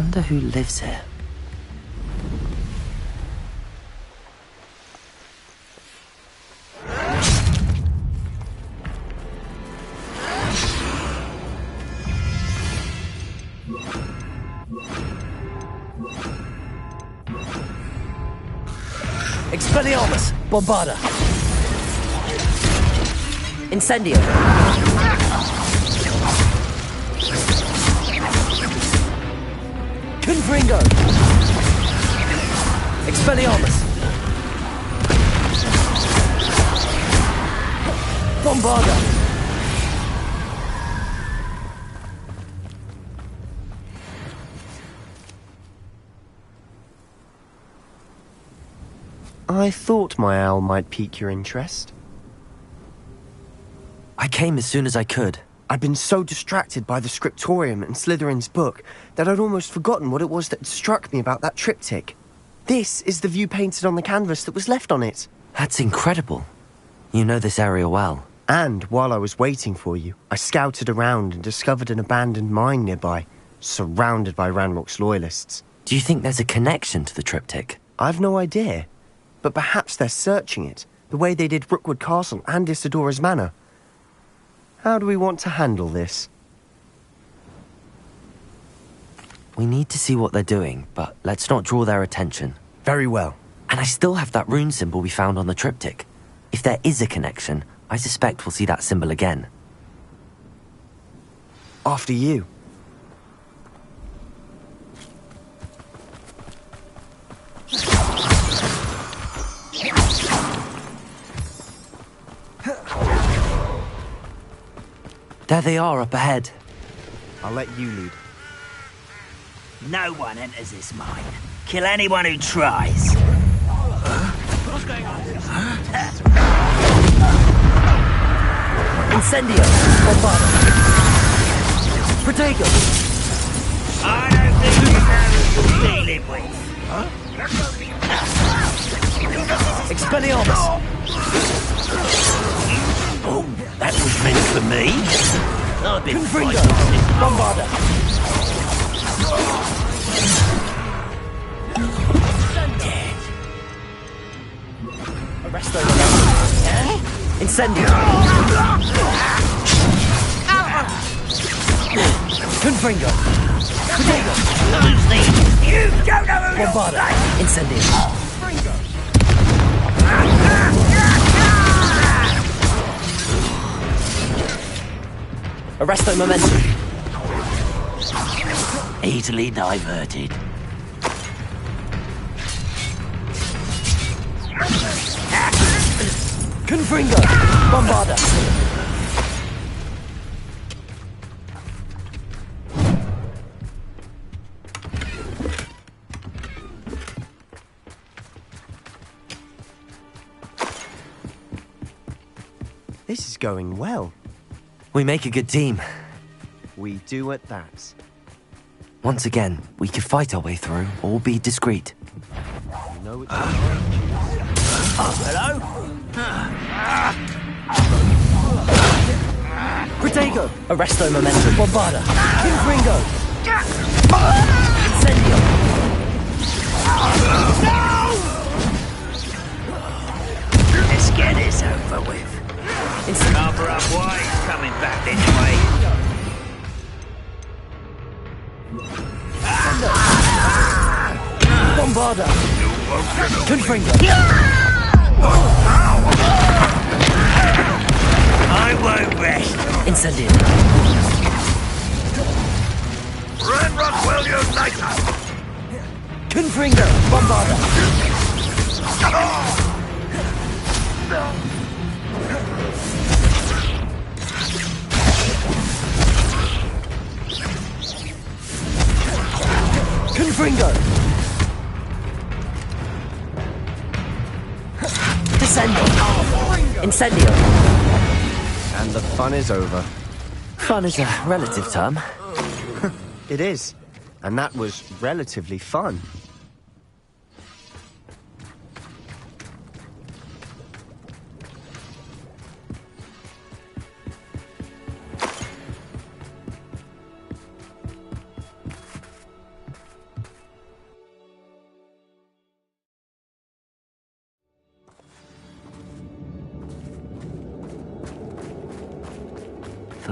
wonder who lives here. Expelliarmus! Bombarda! Incendio! Confringo! Expelliarmus! Bombarda! I thought my owl might pique your interest. I came as soon as I could. I'd been so distracted by the scriptorium and Slytherin's book that I'd almost forgotten what it was that struck me about that triptych. This is the view painted on the canvas that was left on it. That's incredible. You know this area well. And while I was waiting for you, I scouted around and discovered an abandoned mine nearby, surrounded by Ranrock's loyalists. Do you think there's a connection to the triptych? I've no idea, but perhaps they're searching it, the way they did Rookwood Castle and Isidora's Manor. How do we want to handle this? We need to see what they're doing, but let's not draw their attention. Very well. And I still have that rune symbol we found on the triptych. If there is a connection, I suspect we'll see that symbol again. After you. There they are up ahead. I'll let you lead. No one enters this mine. Kill anyone who tries. What's going on? Incendio! Bombarda! Protego! I don't think you know who you're dealing with. Expelliarmus! Oh, that was meant for me. I've been Confringo! fighting. Bombarda! Dead. Arresto! Incendio! Confringo! Protego! Who's these? You don't know who Bombarda! Incendio! Arresto momentum! Easily diverted. Confringo! Bombarda! This is going well. We make a good team. We do at that. Once again, we could fight our way through, or be discreet. You know it's Hello? Protego! Arresto momentum! Bombarda! Confringo! Incendio! Let's get this over with. Cover up why he's coming back this way. Bombarda! Confringo! I won't rest. Incendio! Ranrock will unite us. Confringo! Bombarda! Confringo! Descendo! Incendio! And the fun is over. Fun is a relative term. It is. And that was relatively fun.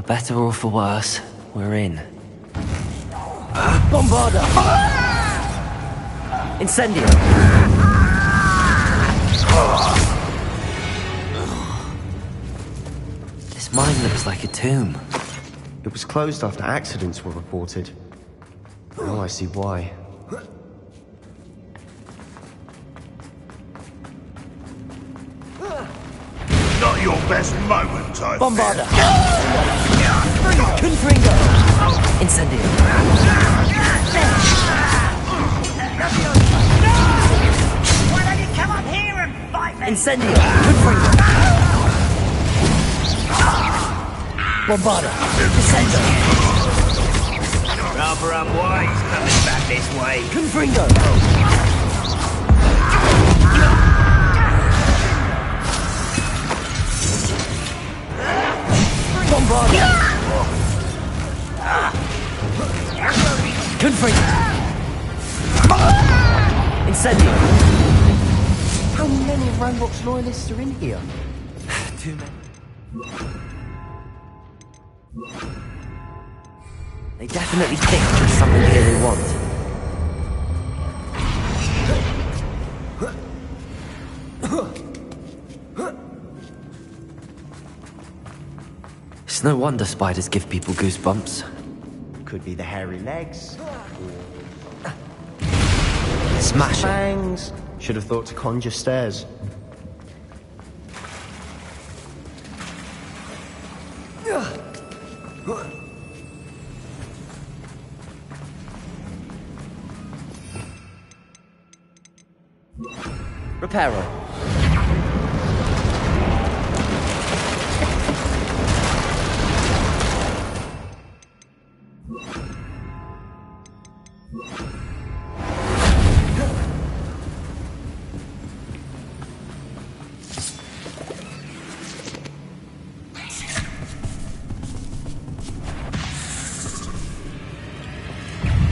For better or for worse, we're in. Bombarda! Incendio! This mine looks like a tomb. It was closed after accidents were reported. Now I see why. Not your best moment, I Bombarda! Confringo! Incendio! Why don't you come up here and fight me? Incendio! Confringo! Bombarda! Descendo! Rather unwise coming back this way. Confringo! Bombarda! Confringo! Incendio! How many Hogwarts loyalists are in here? Too many. They definitely think there's something here they want. It's no wonder spiders give people goosebumps. Could be the hairy legs. Smash it. Fangs. Should have thought to conjure stairs. Reparo.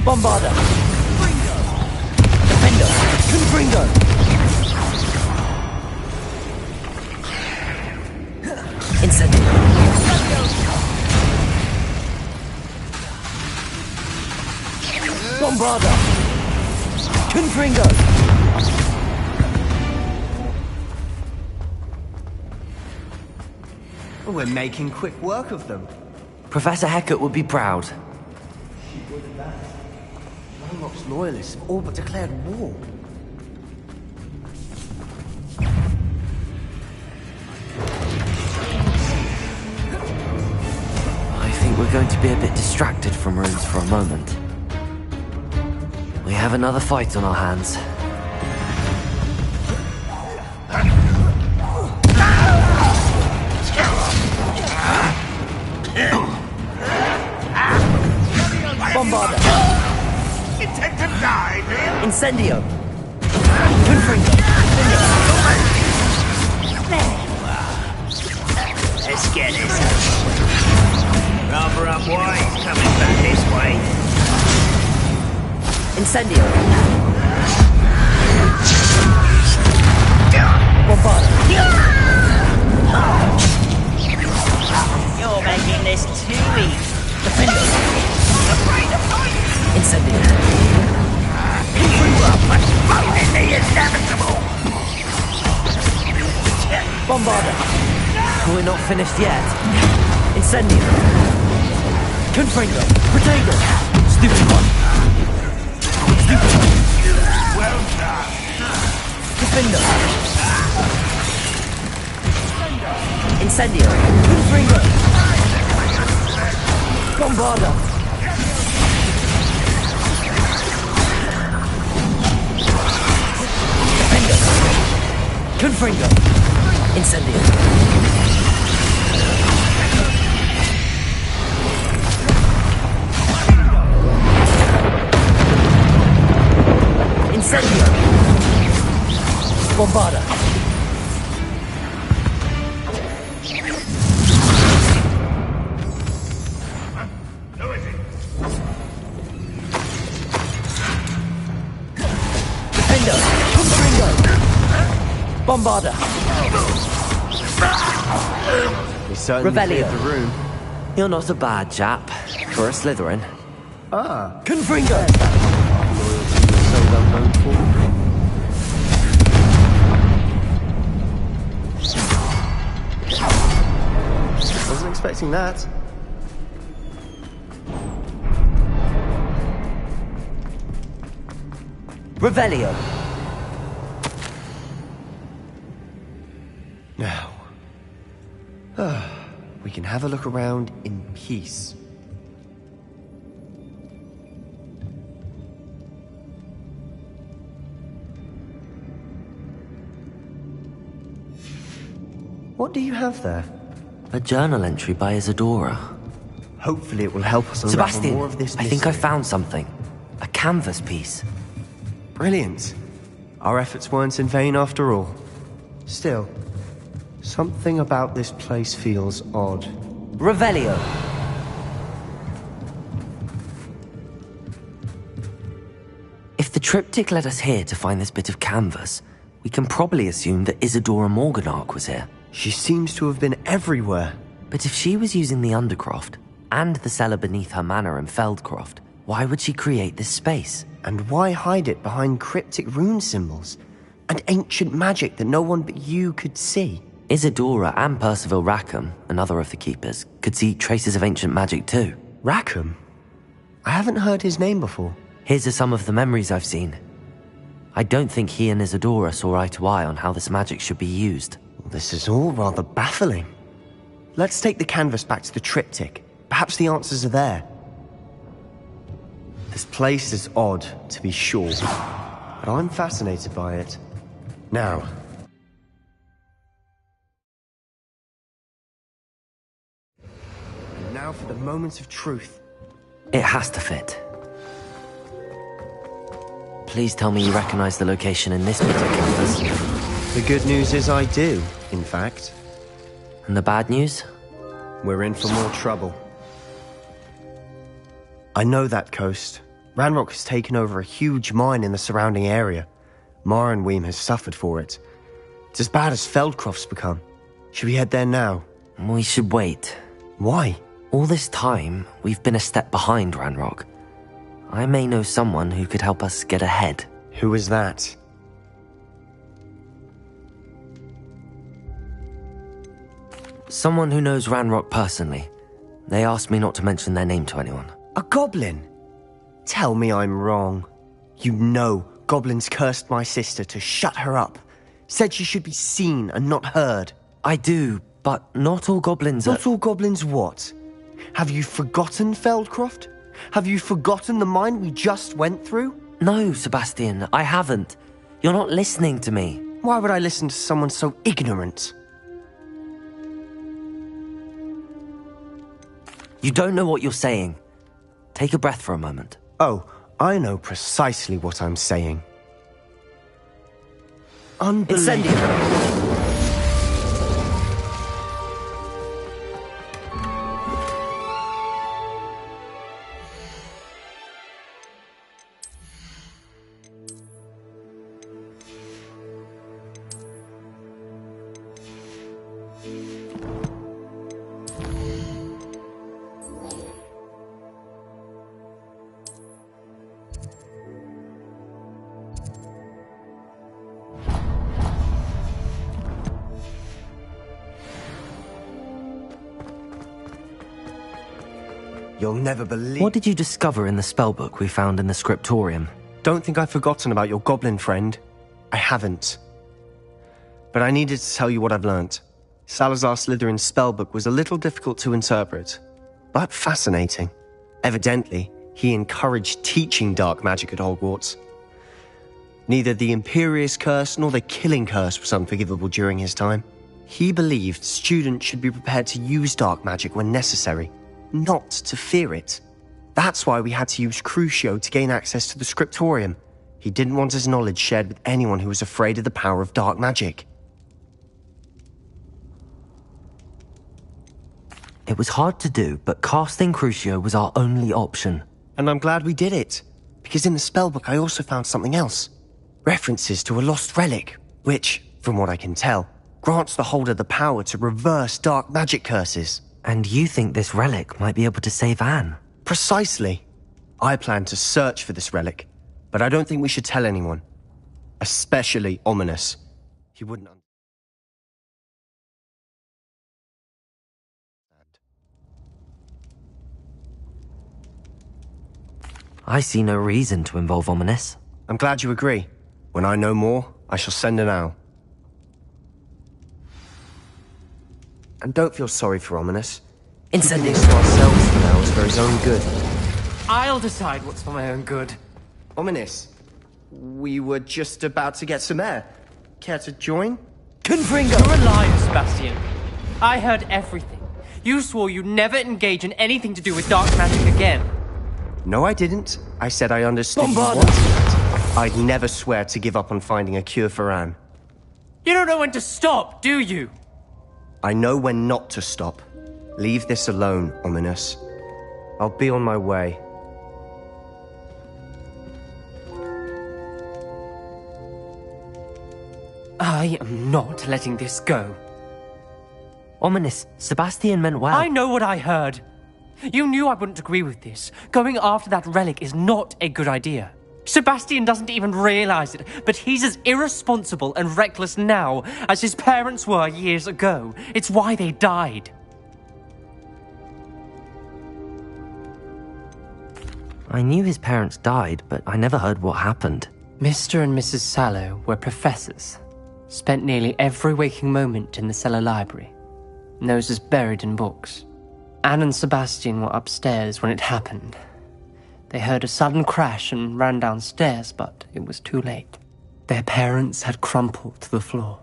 Bombarda! Defendo! Confringo! Incendio! Bombarda! Confringo! We're making quick work of them. Professor Hecat would be proud. Hogwarts loyalists have all but declared war. I think we're going to be a bit distracted from runes for a moment. We have another fight on our hands. Bombarda! intend to die, man. Incendio! Confringo! Let's get this. Rather unwise coming back this way. Incendio! Bombarda! You're making this too easy. Defendo! Incendio! The inevitable. Bombarda! We're not finished yet. Incendio! Confringo! Protego! Stupid one! Stupid one! Well done. Defendo! Incendio! Confringo! Bombarda! Confringo! Incendio! Incendio! Bombarda! Who is it? Defendo! Confringo! Bombarda! We certainly Revelio. cleared the room. You're not a bad chap for a Slytherin. Confringo! Loyalty is so well known for. Wasn't expecting that. Revelio! Now, we can have a look around in peace. What do you have there? A journal entry by Isadora. Hopefully it will help us unravel Sebastian, more of this I think I mystery. found something. A canvas piece. Brilliant. Our efforts weren't in vain after all. Still, something about this place feels odd. Revelio! If the triptych led us here to find this bit of canvas, we can probably assume that Isadora Morganach was here. She seems to have been everywhere. But if she was using the Undercroft, and the cellar beneath her manor in Feldcroft, why would she create this space? And why hide it behind cryptic rune symbols? And ancient magic that no one but you could see? Isadora and Percival Rackham, another of the keepers, could see traces of ancient magic too. Rackham? I haven't heard his name before. His are some of the memories I've seen. I don't think he and Isadora saw eye to eye on how this magic should be used. This is all rather baffling. Let's take the canvas back to the triptych. Perhaps the answers are there. This place is odd, to be sure, but I'm fascinated by it. Now, and now for the moment of truth. It has to fit. Please tell me you recognize the location in this bit of canvas. The good news is I do, in fact. And the bad news? We're in for more trouble. I know that coast. Ranrock has taken over a huge mine in the surrounding area. Marrenweem has suffered for it. It's as bad as Feldcroft's become. Should we head there now? We should wait. Why? All this time, we've been a step behind Ranrock. I may know someone who could help us get ahead. Who is that? Someone who knows Ranrock personally. They asked me not to mention their name to anyone. A goblin? Tell me I'm wrong. You know goblins cursed my sister to shut her up. Said she should be seen and not heard. I do, but not all goblins are... Not all goblins what? Have you forgotten Feldcroft? Have you forgotten the mine we just went through? No, Sebastian, I haven't. You're not listening to me. Why would I listen to someone so ignorant? You don't know what you're saying. Take a breath for a moment. Oh, I know precisely what I'm saying. Unbelievable. Incendio! You'll never believe... What did you discover in the spellbook we found in the scriptorium? Don't think I've forgotten about your goblin friend. I haven't. But I needed to tell you what I've learnt. Salazar Slytherin's spellbook was a little difficult to interpret, but fascinating. Evidently, he encouraged teaching dark magic at Hogwarts. Neither the Imperious Curse nor the Killing Curse was unforgivable during his time. He believed students should be prepared to use dark magic when necessary, not to fear it. That's why we had to use Crucio to gain access to the scriptorium. He didn't want his knowledge shared with anyone who was afraid of the power of dark magic. It was hard to do, but casting Crucio was our only option. And I'm glad we did it, because in the spellbook I also found something else. References to a lost relic, which, from what I can tell, grants the holder the power to reverse dark magic curses. And you think this relic might be able to save Anne? Precisely. I plan to search for this relic, but I don't think we should tell anyone. Especially Ominous. He wouldn't understand. I see no reason to involve Ominous. I'm glad you agree. When I know more, I shall send an owl. And don't feel sorry for Ominous. Incendiary. Keeping this to ourselves for now is for his own good. I'll decide what's for my own good. Ominous, we were just about to get some air. Care to join? Confringo! You're a liar, Sebastian. I heard everything. You swore you'd never engage in anything to do with dark magic again. No, I didn't. I said I understood you Bombard. wanted it. I'd never swear to give up on finding a cure for Anne. You don't know when to stop, do you? I know when not to stop. Leave this alone, Ominous. I'll be on my way. I am not letting this go. Ominous, Sebastian meant well. I know what I heard. You knew I wouldn't agree with this. Going after that relic is not a good idea. Sebastian doesn't even realize it, but he's as irresponsible and reckless now as his parents were years ago. It's why they died. I knew his parents died, but I never heard what happened. Mr. and Mrs. Sallow were professors. Spent nearly every waking moment in the cellar library. Noses buried in books. Anne and Sebastian were upstairs when it happened. They heard a sudden crash and ran downstairs, but it was too late. Their parents had crumpled to the floor.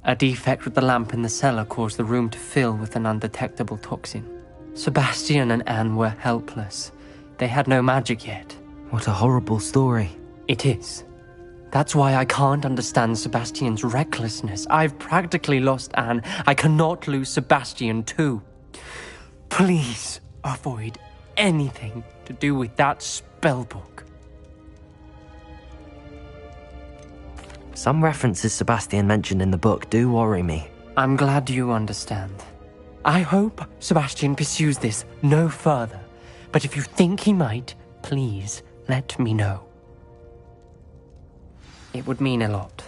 A defect with the lamp in the cellar caused the room to fill with an undetectable toxin. Sebastian and Anne were helpless. They had no magic yet. What a horrible story. It is. That's why I can't understand Sebastian's recklessness. I've practically lost Anne. I cannot lose Sebastian too. Please avoid anything to do with that spellbook. Some references Sebastian mentioned in the book do worry me. I'm glad you understand. I hope Sebastian pursues this no further. But if you think he might, please let me know. It would mean a lot.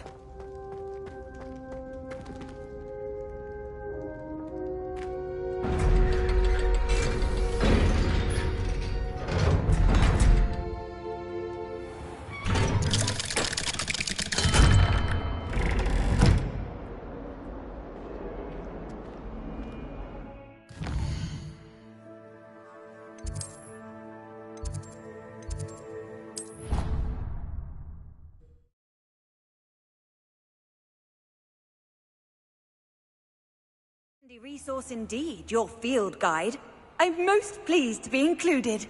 Resource indeed, your field guide. I'm most pleased to be included.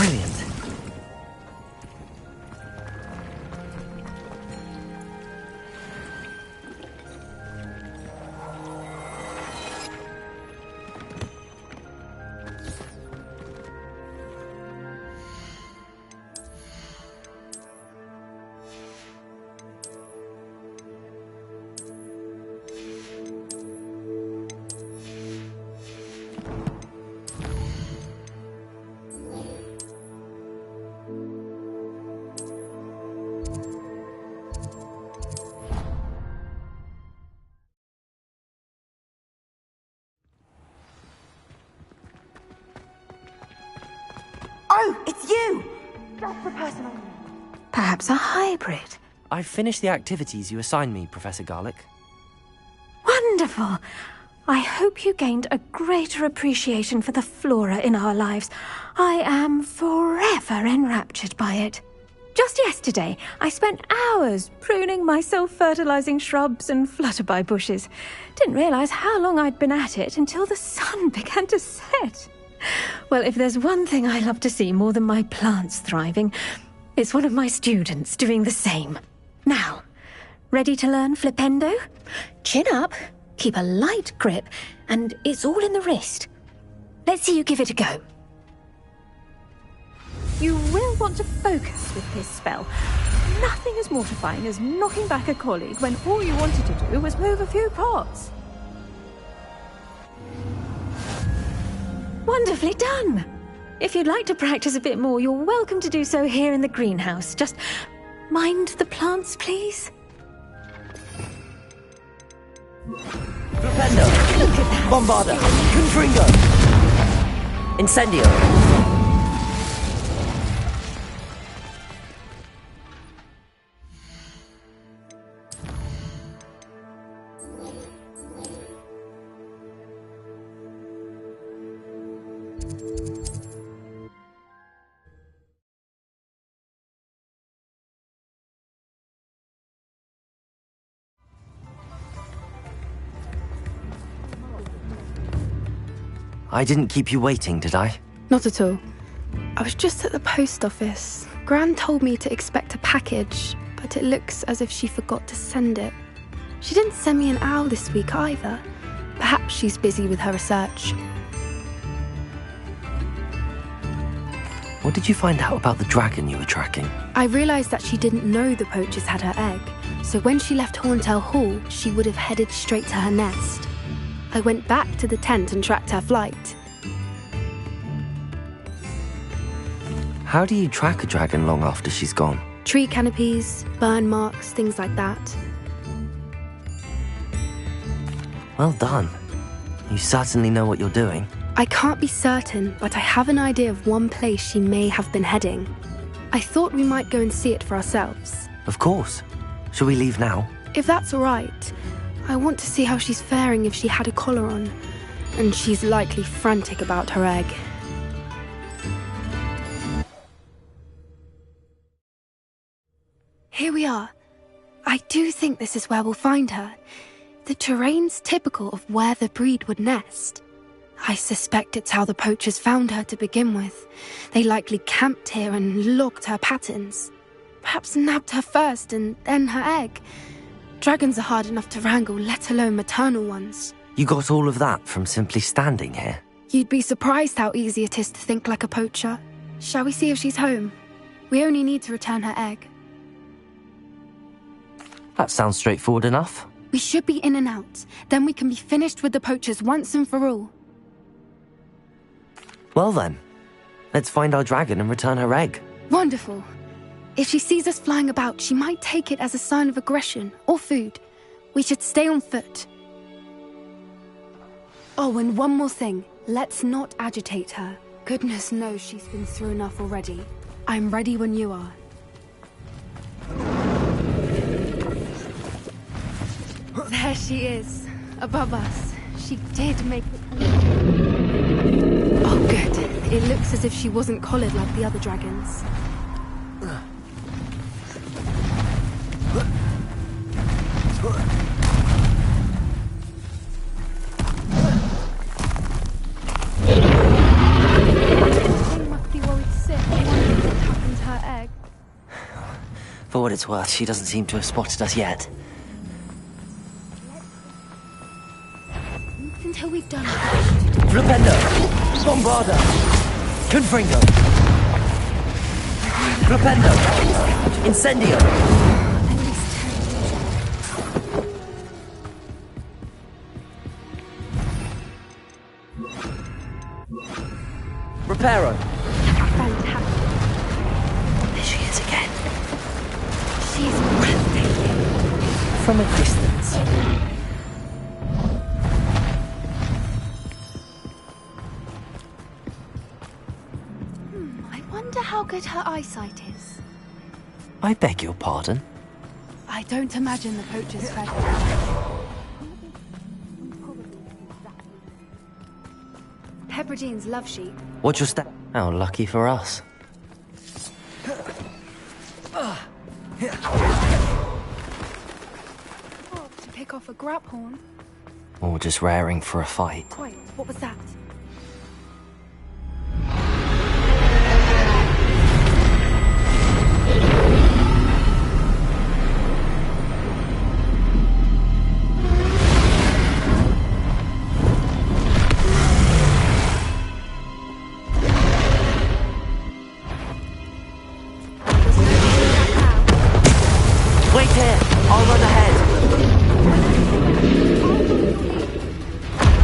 Brilliant. Oh, it's you! That's the person I... Perhaps a hybrid. I've finished the activities you assigned me, Professor Garlick. wonderful. I hope you gained a greater appreciation for the flora in our lives. I am forever enraptured by it. Just yesterday, I spent hours pruning my self-fertilizing shrubs and flutterby bushes. Didn't realize how long I'd been at it until the sun began to set. Well, if there's one thing I love to see more than my plants thriving, it's one of my students doing the same. Now, ready to learn Flipendo? Chin up, keep a light grip, and it's all in the wrist. Let's see you give it a go. You will want to focus with this spell. Nothing as mortifying as knocking back a colleague when all you wanted to do was move a few pots. Wonderfully done! If you'd like to practice a bit more, you're welcome to do so here in the greenhouse. Just mind the plants, please. Flipendo! Look at that! Bombarda! Confringo! Incendio! I didn't keep you waiting, did I? Not at all. I was just at the post office. Gran told me to expect a package, but it looks as if she forgot to send it. She didn't send me an owl this week either. Perhaps she's busy with her research. What did you find out about the dragon you were tracking? I realised that she didn't know the poachers had her egg, so when she left Horntail Hall, she would have headed straight to her nest. I went back to the tent and tracked her flight. How do you track a dragon long after she's gone? Tree canopies, burn marks, things like that. Well done. You certainly know what you're doing. I can't be certain, but I have an idea of one place she may have been heading. I thought we might go and see it for ourselves. Of course. Shall we leave now? If that's all right. I want to see how she's faring if she had a collar on. And she's likely frantic about her egg. Here we are. I do think this is where we'll find her. The terrain's typical of where the breed would nest. I suspect it's how the poachers found her to begin with. They likely camped here and logged her patterns. Perhaps nabbed her first and then her egg. Dragons are hard enough to wrangle, let alone maternal ones. You got all of that from simply standing here? You'd be surprised how easy it is to think like a poacher. Shall we see if she's home? We only need to return her egg. That sounds straightforward enough. We should be in and out. Then we can be finished with the poachers once and for all. Well then, let's find our dragon and return her egg. Wonderful. If she sees us flying about, she might take it as a sign of aggression or food. We should stay on foot. Oh, and one more thing. Let's not agitate her. Goodness knows she's been through enough already. I'm ready when you are. There she is, above us. She did make it. Oh, good. It looks as if she wasn't collared like the other dragons. They must be worried sick. They wonder what happened to her egg. For what it's worth, she doesn't seem to have spotted us yet. Until we've done it. Flipendo! Bombarda! Confringo! Flipendo! Incendio! At least 10. Reparo! Fantastic. There she is again. She's breathtaking. From a distance. I wonder how good her eyesight is. I beg your pardon? I don't imagine the poachers fed her. Hebrideans love sheep. What's your step? How lucky for us. Oh, to pick off a grab-horn? Or just raring for a fight. Quiet, what was that? Wait here. I'll run ahead.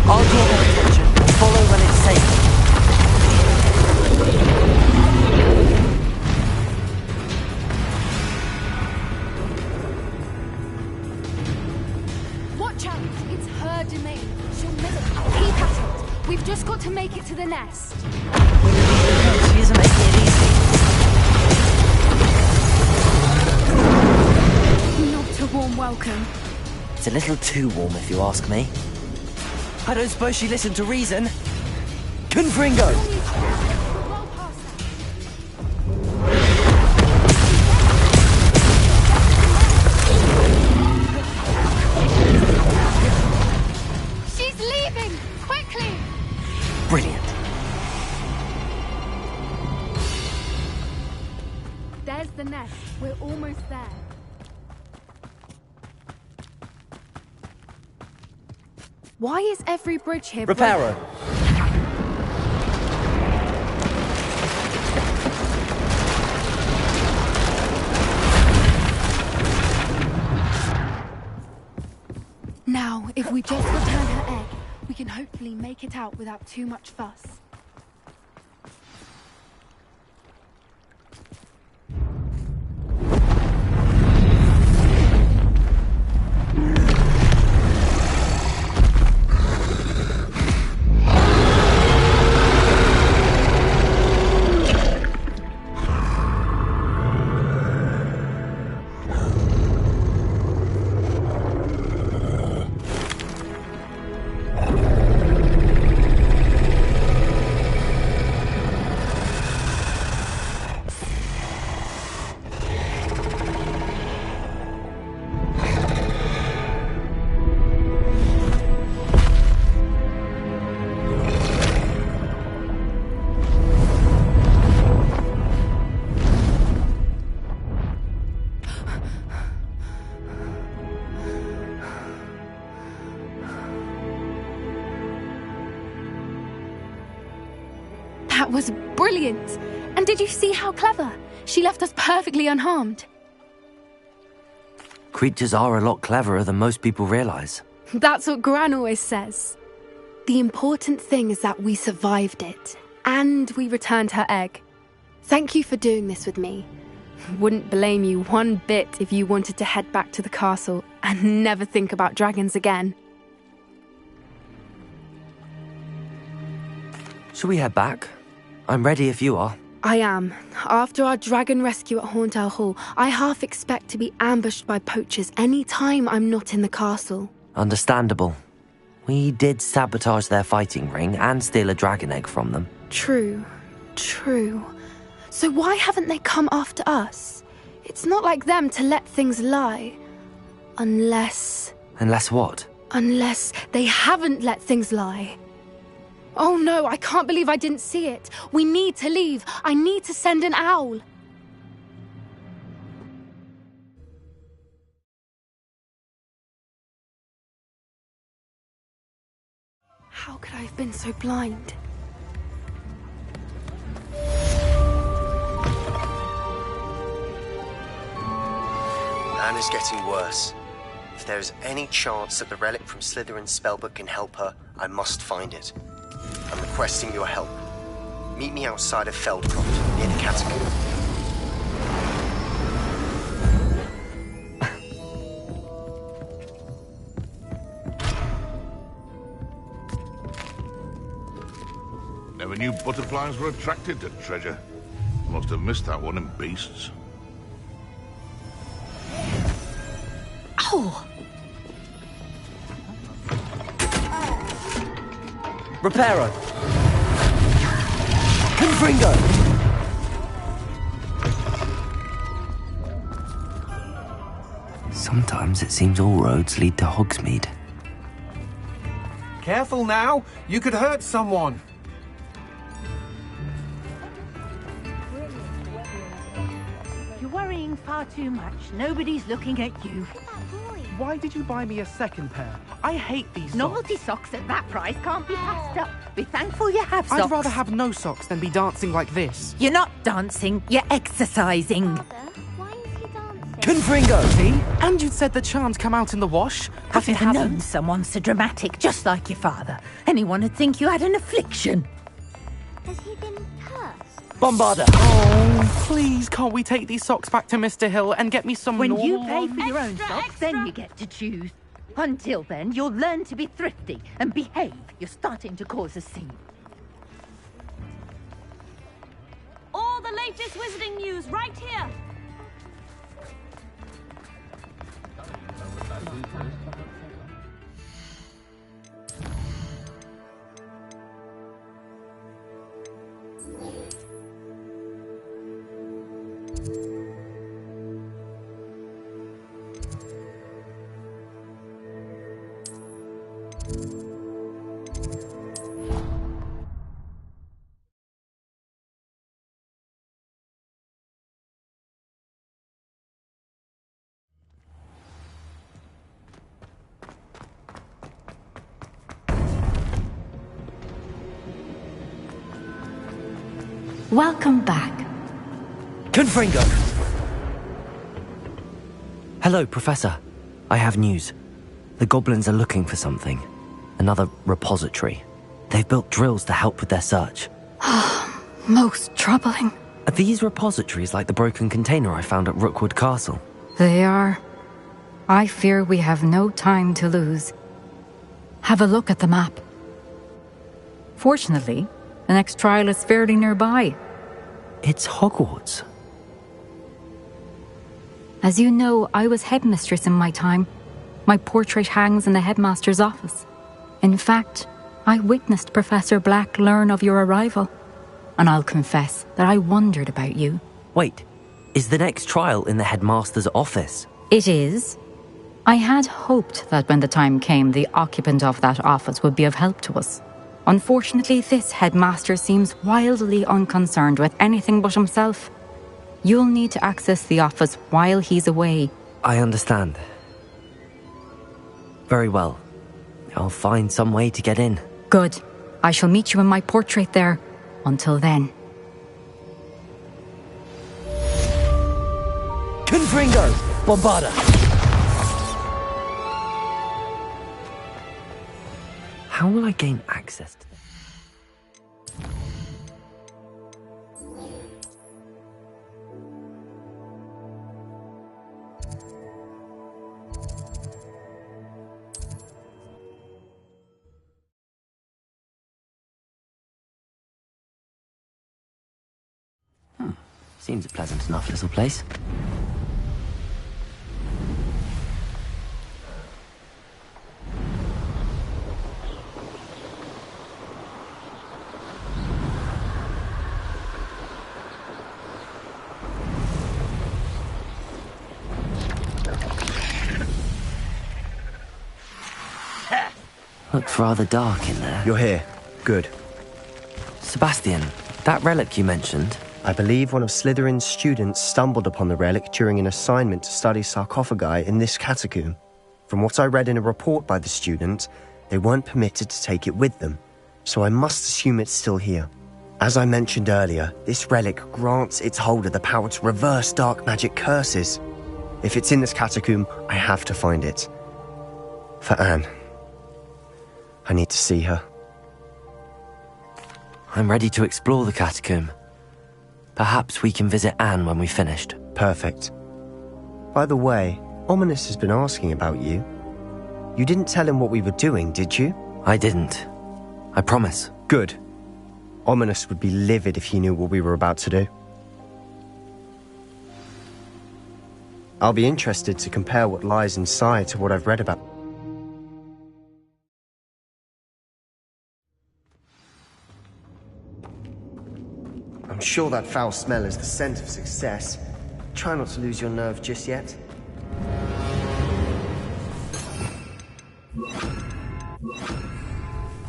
I'll draw their attention. Follow when it's safe. Watch out! It's her domain. She'll miss it. Keep at it. We've just got to make it to the nest. She isn't making it easy. Not a warm welcome. It's a little too warm, if you ask me. I don't suppose she listened to reason. Confringo! We're well past that. She's leaving! Quickly! Brilliant. There's the nest. We're almost there. Why is every bridge here Reparo. Now, if we just return her egg, we can hopefully make it out without too much fuss. That was brilliant! And did you see how clever? She left us perfectly unharmed. Creatures are a lot cleverer than most people realize. That's what Gran always says. The important thing is that we survived it, and we returned her egg. Thank you for doing this with me. Wouldn't blame you one bit if you wanted to head back to the castle and never think about dragons again. Shall we head back? I'm ready if you are. I am. After our dragon rescue at Hauntow Hall, I half expect to be ambushed by poachers any time I'm not in the castle. Understandable. We did sabotage their fighting ring and steal a dragon egg from them. True. So why haven't they come after us? It's not like them to let things lie. Unless what? Unless they haven't let things lie. Oh no, I can't believe I didn't see it. We need to leave. I need to send an owl. How could I have been so blind? Anne is getting worse. If there is any chance that the relic from Slytherin's spellbook can help her, I must find it. I'm requesting your help. Meet me outside of Feldcroft, near the catacomb. Never knew butterflies were attracted to treasure. Must have missed that one in beasts. Ow! Reparo. Confringo! Sometimes it seems all roads lead to Hogsmeade. Careful now! You could hurt someone! You're worrying far too much. Nobody's looking at you. Why did you buy me a second pair? I hate these Novelty socks at that price can't be passed up. Be thankful you have socks. I'd rather have no socks than be dancing like this. You're not dancing, you're exercising. Confringo! See? And you'd said the charms come out in the wash. Have you ever known someone so dramatic, just like your father? Anyone would think you had an affliction. Has he been cursed? Bombarder! Oh, please, can't we take these socks back to Mr. Hill and get me some When normal you pay ones? for your own socks, then you get to choose. Until then, you'll learn to be thrifty and behave. You're starting to cause a scene. All the latest wizarding news right here. Welcome back. Confringo! Hello, Professor. I have news. The goblins are looking for something. Another repository. They've built drills to help with their search. Most troubling. Are these repositories like the broken container I found at Rookwood Castle? They are. I fear we have no time to lose. Have a look at the map. Fortunately, the next trial is fairly nearby. It's Hogwarts. As you know, I was headmistress in my time. My portrait hangs in the headmaster's office. In fact, I witnessed Professor Black learn of your arrival. And I'll confess that I wondered about you. Wait, is the next trial in the headmaster's office? It is. I had hoped that when the time came, the occupant of that office would be of help to us. Unfortunately, this headmaster seems wildly unconcerned with anything but himself. You'll need to access the office while he's away. I understand. Very well. I'll find some way to get in. Good. I shall meet you in my portrait there. Until then. Confringo! Bombarder! How will I gain access to them? Seems a pleasant enough little place. Looks rather dark in there. You're here. Good. Sebastian, that relic you mentioned... I believe one of Slytherin's students stumbled upon the relic during an assignment to study sarcophagi in this catacomb. From what I read in a report by the student, they weren't permitted to take it with them, so I must assume it's still here. As I mentioned earlier, this relic grants its holder the power to reverse dark magic curses. If it's in this catacomb, I have to find it. For Anne. I need to see her. I'm ready to explore the catacomb. Perhaps we can visit Anne when we've finished. Perfect. By the way, Ominous has been asking about you. You didn't tell him what we were doing, did you? I didn't. I promise. Good. Ominous would be livid if he knew what we were about to do. I'll be interested to compare what lies inside to what I've read about. sure that foul smell is the scent of success. Try not to lose your nerve just yet.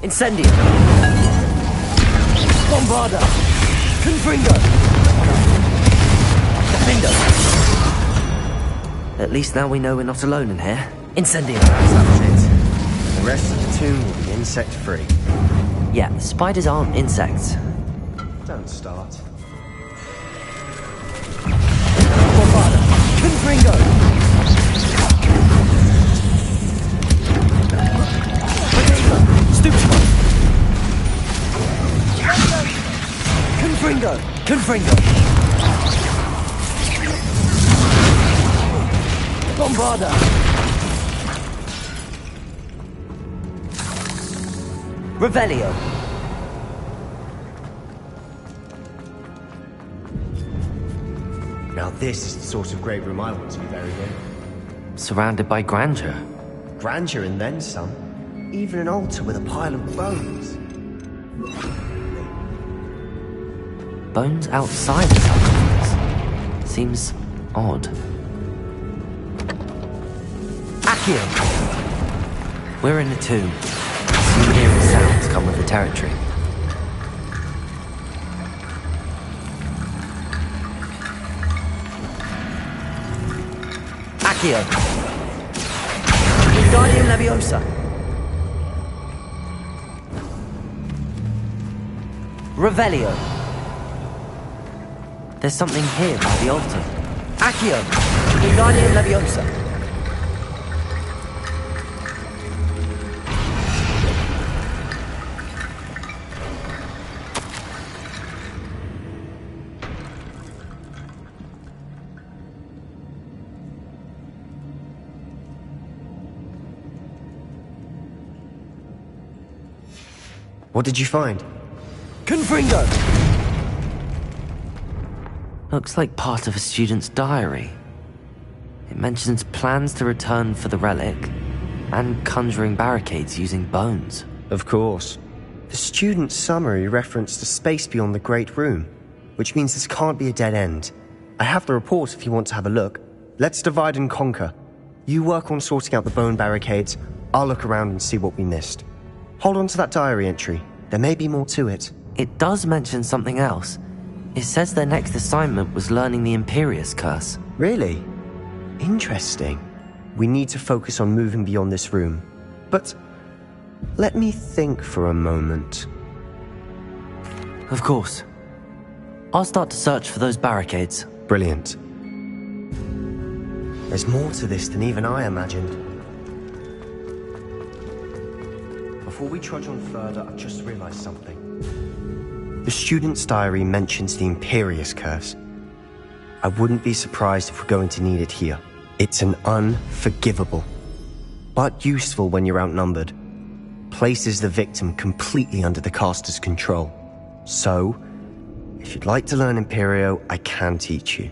Incendio! Bombarda! Confringo! Defendo! At least now we know we're not alone in here. Incendio! That's it. The rest of the tomb will be insect-free. Yeah, the spiders aren't insects. Don't start. Bombarda! Confringo! Stupid! Confringo! Confringo! Bombarda! Revelio! Now this is the sort of great room I want to be buried in. Surrounded by grandeur. Grandeur and then some. Even an altar with a pile of bones. Bones outside the sarcophagus. Seems odd. Accio! We're in a tomb. Some eerie sounds come with the territory. Accio! Wingardium Leviosa! Revelio! There's something here by the altar. Accio! Wingardium Leviosa! What did you find? Confringo! Looks like part of a student's diary. It mentions plans to return for the relic and conjuring barricades using bones. Of course. The student's summary referenced a space beyond the Great Room, which means this can't be a dead end. I have the report if you want to have a look. Let's divide and conquer. You work on sorting out the bone barricades, I'll look around and see what we missed. Hold on to that diary entry. There may be more to it. It does mention something else. It says their next assignment was learning the Imperius Curse. Really? Interesting. We need to focus on moving beyond this room. But let me think for a moment. Of course. I'll start to search for those barricades. Brilliant. There's more to this than even I imagined. Before we trudge on further, I've just realized something. The student's diary mentions the Imperius Curse. I wouldn't be surprised if we're going to need it here. It's an unforgivable, but useful when you're outnumbered. Places the victim completely under the caster's control. So, if you'd like to learn Imperio, I can teach you.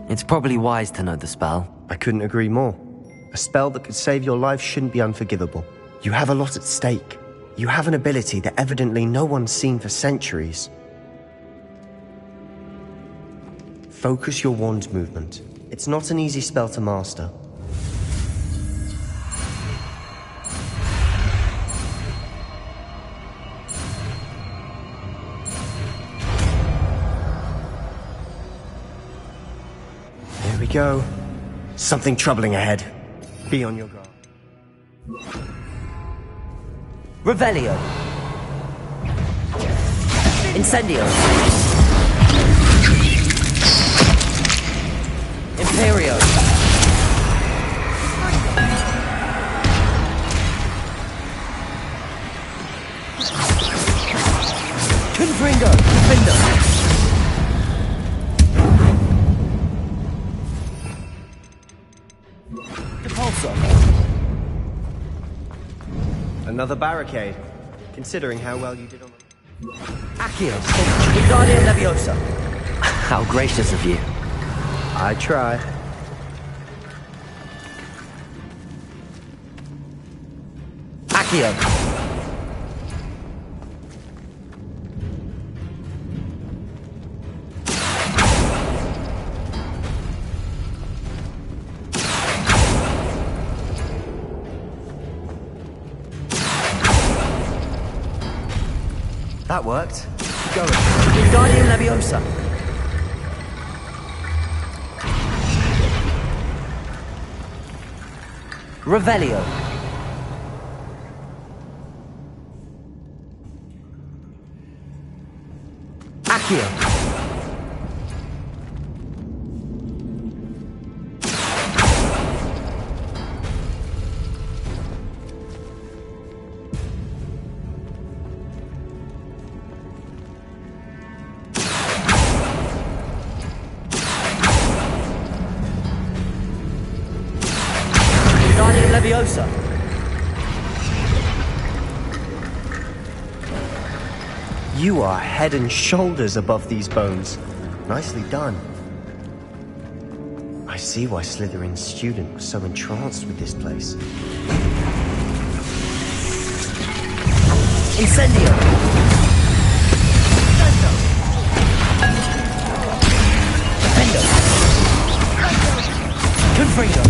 It's probably wise to know the spell. I couldn't agree more. A spell that could save your life shouldn't be unforgivable. You have a lot at stake. You have an ability that evidently no one's seen for centuries. Focus your wand movement. It's not an easy spell to master. Here we go. Something troubling ahead. Be on your guard. Revelio! Incendio! Imperio! Confringo! Defendo! Depulso! Another barricade, considering how well you did on the... Accio! Wingardium Leviosa! How gracious of you. I tried. Accio! That worked. Keep going. Wingardium Leviosa! Revelio! Accio! Wingardium Leviosa! You are head and shoulders above these bones. Nicely done. I see why Slytherin's student was so entranced with this place. Incendio! Defendo! Confringo!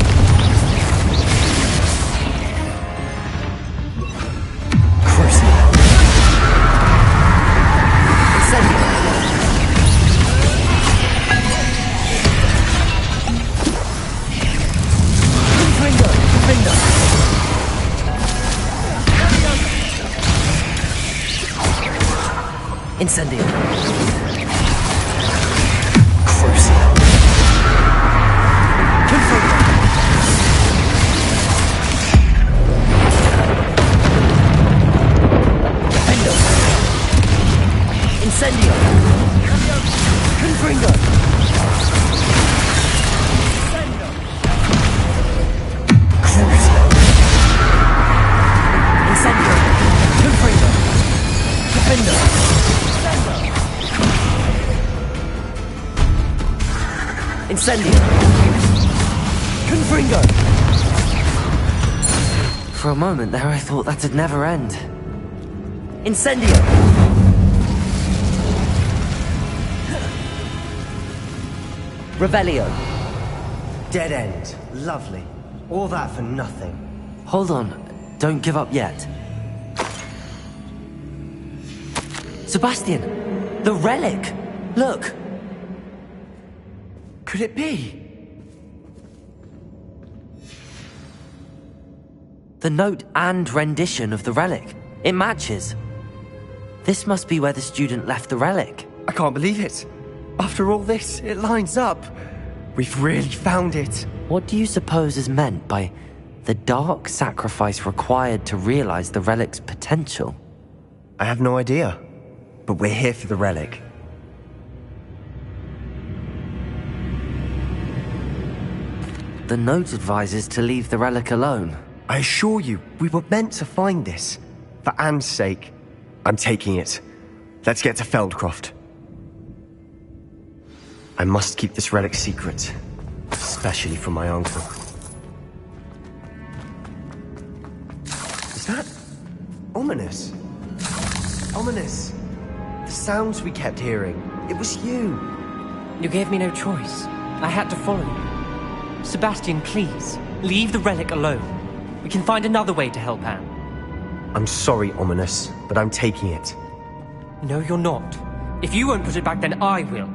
Incendio. Crucio. Confringo. Defendo. Incendio. Confringo. Crucio. Incendio. Confringo. Defendo. Incendio! Confringo! For a moment there I thought that'd never end. Incendio! Revelio! Dead end. Lovely. All that for nothing. Hold on. Don't give up yet. Sebastian! The relic! Look! Could it be? The note and rendition of the relic. It matches. This must be where the student left the relic. I can't believe it. After all this, it lines up. We've really found it. What do you suppose is meant by the dark sacrifice required to realize the relic's potential? I have no idea. But we're here for the relic. The note advises to leave the relic alone. I assure you, we were meant to find this. For Anne's sake. I'm taking it. Let's get to Feldcroft. I must keep this relic secret. Especially from my uncle. Is that ominous? Ominous. The sounds we kept hearing. It was you. You gave me no choice. I had to follow you. Sebastian, please, leave the relic alone. We can find another way to help Anne. I'm sorry, Ominous, but I'm taking it. No, you're not. If you won't put it back, then I will.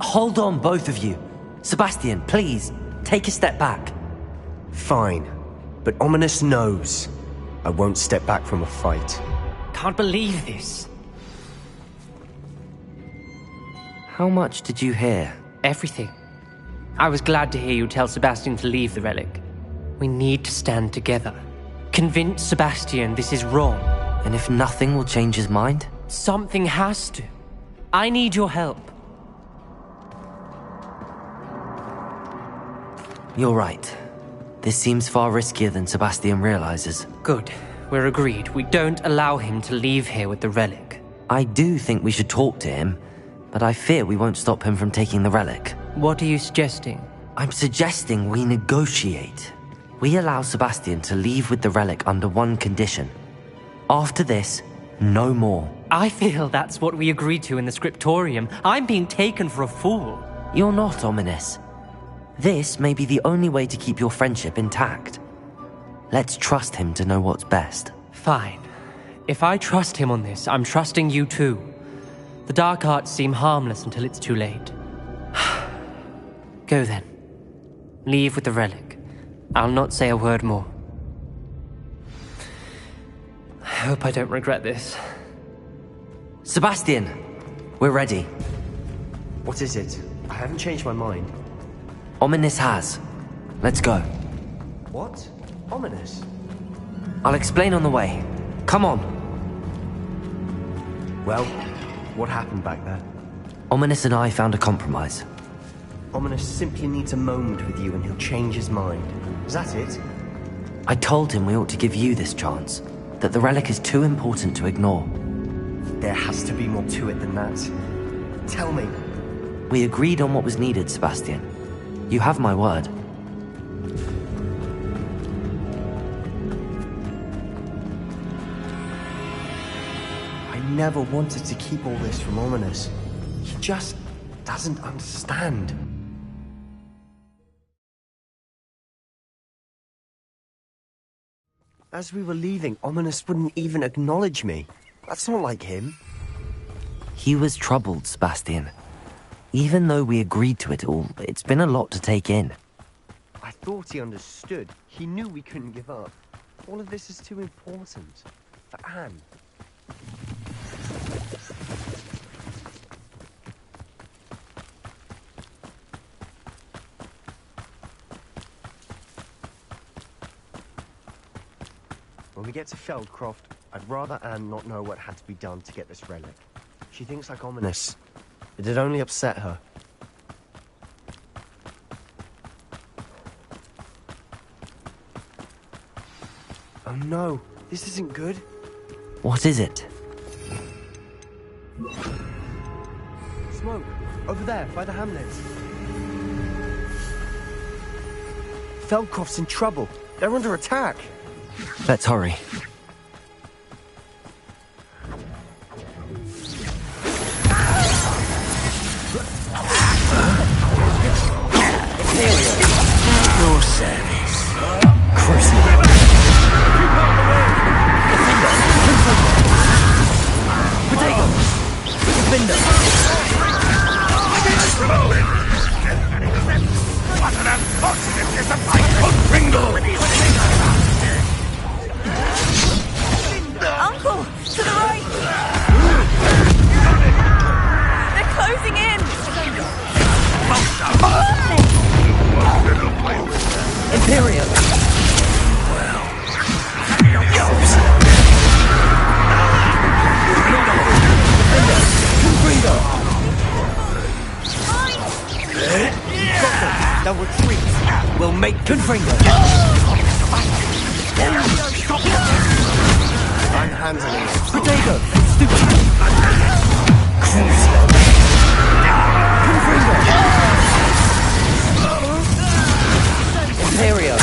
Hold on, both of you. Sebastian, please, take a step back. Fine, but Ominous knows. I won't step back from a fight. Can't believe this. How much did you hear? Everything. I was glad to hear you tell Sebastian to leave the relic. We need to stand together. Convince Sebastian this is wrong. And if nothing will change his mind? Something has to. I need your help. You're right. This seems far riskier than Sebastian realizes. Good. We're agreed. We don't allow him to leave here with the relic. I do think we should talk to him, but I fear we won't stop him from taking the relic. What are you suggesting? I'm suggesting we negotiate. We allow Sebastian to leave with the relic under one condition. After this, no more. I feel that's what we agreed to in the scriptorium. I'm being taken for a fool. You're not, Ominous. This may be the only way to keep your friendship intact. Let's trust him to know what's best. Fine. If I trust him on this, I'm trusting you too. The dark arts seem harmless until it's too late. Go then. Leave with the relic. I'll not say a word more. I hope I don't regret this. Sebastian, we're ready. What is it? I haven't changed my mind. Ominous has. Let's go. What? Ominous? I'll explain on the way. Come on. Well, what happened back there? Ominous and I found a compromise. Ominous simply needs a moment with you and he'll change his mind. Is that it? I told him we ought to give you this chance, that the relic is too important to ignore. There has to be more to it than that. Tell me. We agreed on what was needed, Sebastian. You have my word. I never wanted to keep all this from Ominous. He just doesn't understand. As we were leaving, Ominous wouldn't even acknowledge me. That's not like him. He was troubled, Sebastian. Even though we agreed to it all, it's been a lot to take in. I thought he understood. He knew we couldn't give up. All of this is too important. For Anne. When we get to Feldcroft, I'd rather Anne not know what had to be done to get this relic. She thinks like Ominous. It'd only upset her. Oh no, this isn't good. What is it? Smoke, over there, by the hamlet. Feldcroft's in trouble. They're under attack. Let's hurry. Your service. Potato! Defender! What an unfortunate disappointment! Ringo! Uncle! To the right! They're closing in! Imperial! They'll retreat. We'll make Confringo. I'm handling it. Potato! Imperio!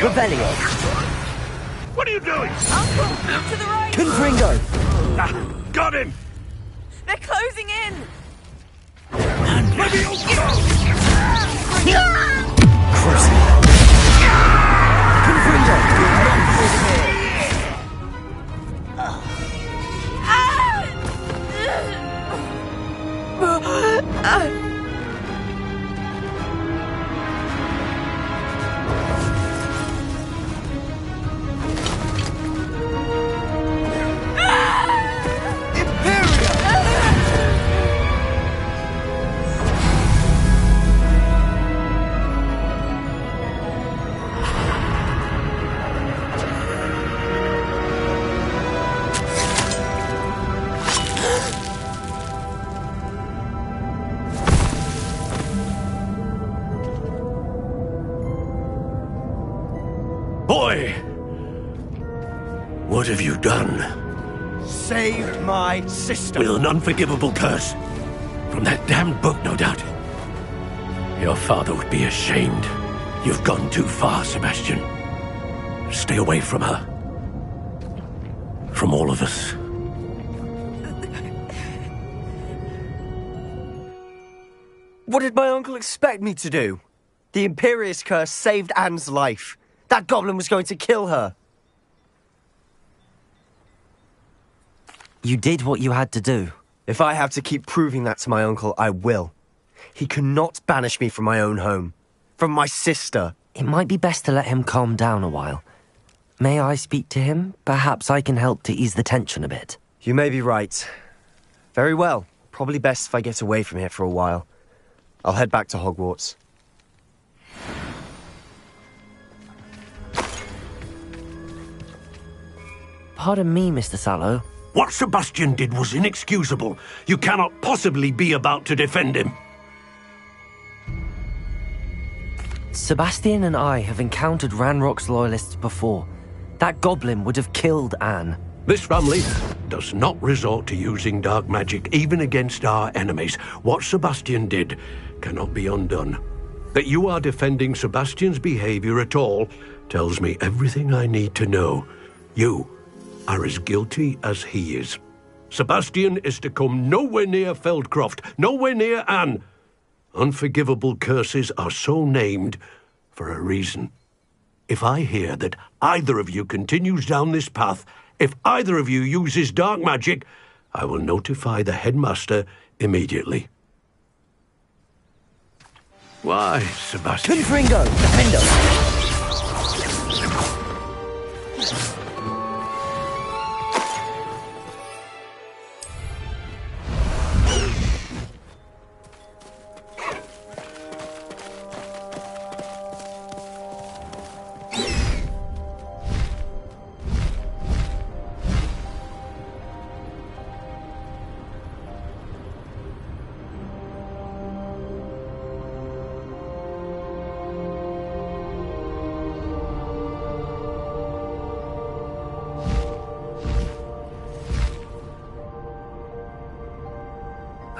Rebellion! What are you doing? Uncle! To the right! Confringo! Got him! They're closing in! Maybe you'll go! Boy! What have you done? Saved my sister. With an unforgivable curse. From that damned book, no doubt. Your father would be ashamed. You've gone too far, Sebastian. Stay away from her. From all of us. What did my uncle expect me to do? The Imperious curse saved Anne's life. That goblin was going to kill her. You did what you had to do. If I have to keep proving that to my uncle, I will. He cannot banish me from my own home. From my sister. It might be best to let him calm down a while. May I speak to him? Perhaps I can help to ease the tension a bit. You may be right. Very well. Probably best if I get away from here for a while. I'll head back to Hogwarts. Pardon me, Mr. Sallow. What Sebastian did was inexcusable. You cannot possibly be about to defend him. Sebastian and I have encountered Ranrock's loyalists before. That goblin would have killed Anne. This family does not resort to using dark magic, even against our enemies. What Sebastian did cannot be undone. That you are defending Sebastian's behavior at all tells me everything I need to know. You are as guilty as he is. Sebastian is to come nowhere near Feldcroft, nowhere near Anne. Unforgivable curses are so named for a reason. If I hear that either of you continues down this path, if either of you uses dark magic, I will notify the headmaster immediately. Why, Sebastian? Confringo! Defendo!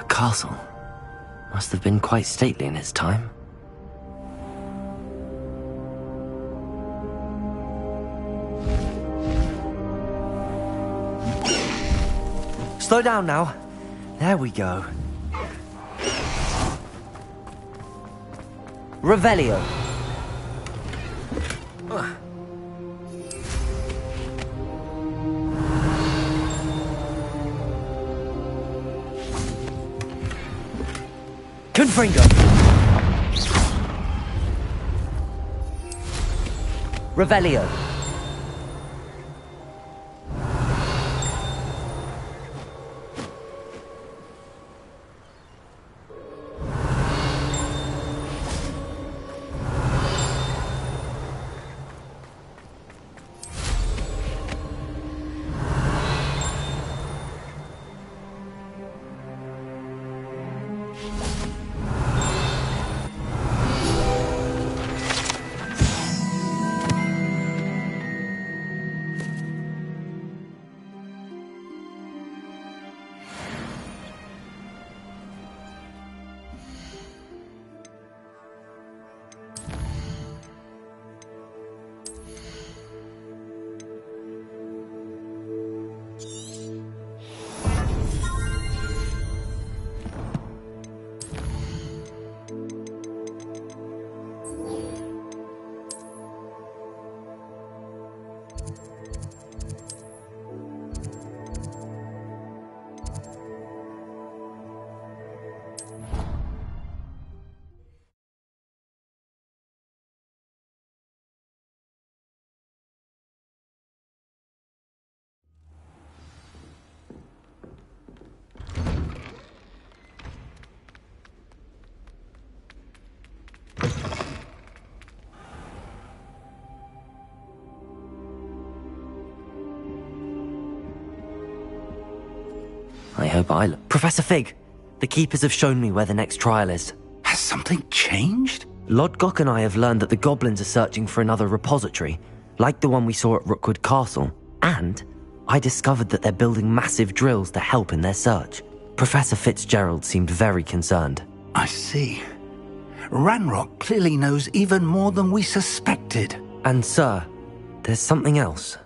Castle. Must have been quite stately in its time. Slow down now. There we go. Revelio. Confringo. Revelio. I hope I look... Professor Fig, the Keepers have shown me where the next trial is. Has something changed? Lodgok and I have learned that the goblins are searching for another repository, like the one we saw at Rookwood Castle. And I discovered that they're building massive drills to help in their search. Professor Fitzgerald seemed very concerned. I see. Ranrock clearly knows even more than we suspected. And sir, there's something else.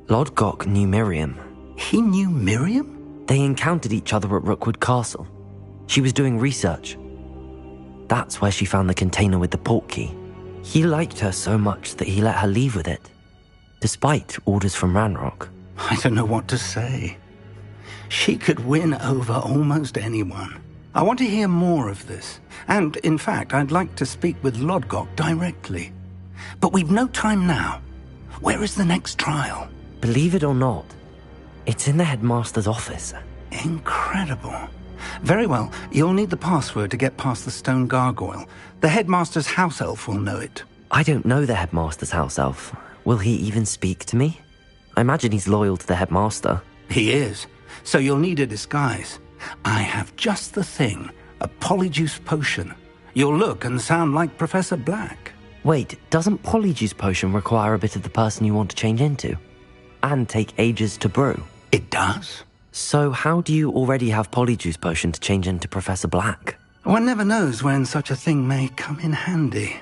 Lodgok knew Miriam. He knew Miriam? They encountered each other at Rookwood Castle. She was doing research. That's where she found the container with the portkey. He liked her so much that he let her leave with it, despite orders from Ranrock. I don't know what to say. She could win over almost anyone. I want to hear more of this. And, in fact, I'd like to speak with Lodgok directly. But we've no time now. Where is the next trial? Believe it or not, it's in the headmaster's office. Incredible. Very well, you'll need the password to get past the stone gargoyle. The headmaster's house elf will know it. I don't know the headmaster's house elf. Will he even speak to me? I imagine he's loyal to the headmaster. He is. So you'll need a disguise. I have just the thing. A polyjuice potion. You'll look and sound like Professor Black. Wait, doesn't polyjuice potion require a bit of the person you want to change into? And take ages to brew? It does. So how do you already have polyjuice potion to change into Professor Black? One never knows when such a thing may come in handy.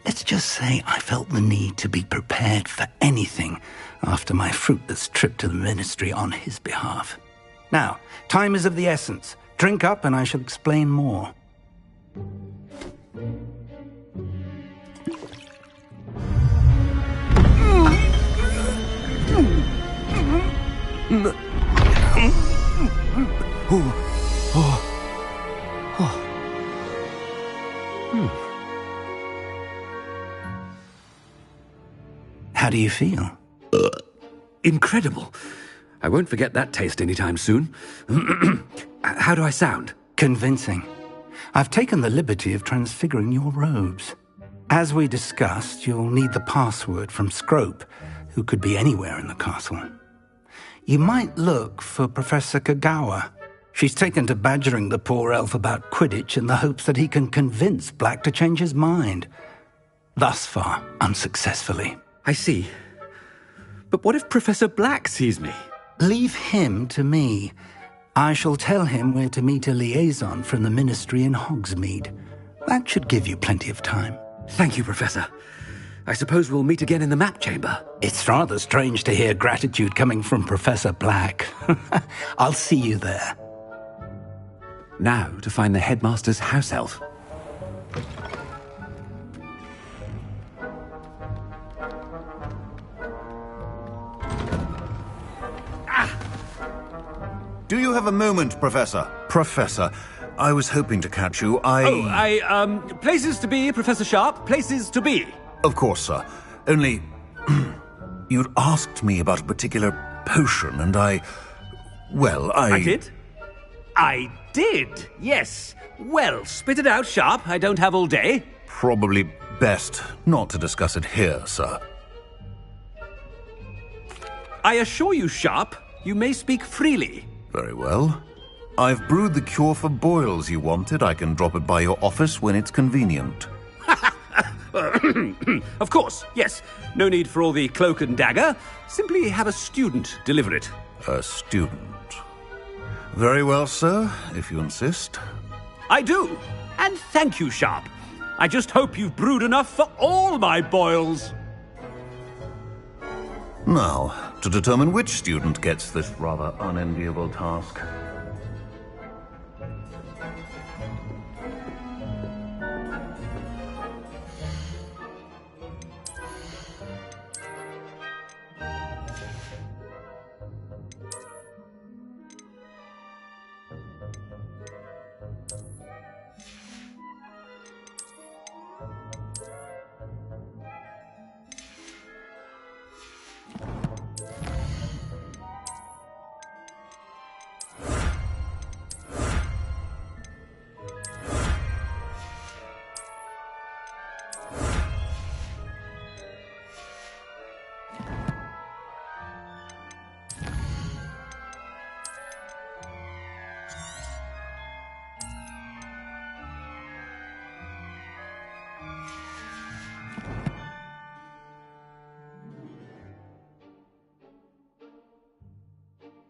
Let's just say I felt the need to be prepared for anything after my fruitless trip to the Ministry on his behalf. Now, time is of the essence. Drink up and I shall explain more. How do you feel? Incredible. I won't forget that taste anytime soon. How do I sound? Convincing. I've taken the liberty of transfiguring your robes. As we discussed, you'll need the password from Scrope, who could be anywhere in the castle. You might look for Professor Kagawa. She's taken to badgering the poor elf about Quidditch in the hopes that he can convince Black to change his mind. Thus far, unsuccessfully. I see. But what if Professor Black sees me? Leave him to me. I shall tell him where to meet a liaison from the Ministry in Hogsmeade. That should give you plenty of time. Thank you, Professor. I suppose we'll meet again in the map chamber. It's rather strange to hear gratitude coming from Professor Black. I'll see you there. Now to find the headmaster's house elf. Do you have a moment, Professor? Professor, I was hoping to catch you. Places to be, Professor Sharp. Places to be. Of course, sir. Only, you'd asked me about a particular potion, and I did? I did, yes. Well, spit it out, Sharp. I don't have all day. Probably best not to discuss it here, sir. I assure you, Sharp, you may speak freely. Very well. I've brewed the cure for boils you wanted. I can drop it by your office when it's convenient. Of course, yes. No need for all the cloak and dagger. Simply have a student deliver it. A student? Very well, sir, if you insist. I do. And thank you, Sharp. I just hope you've brewed enough for all my boils. Now, to determine which student gets this rather unenviable task,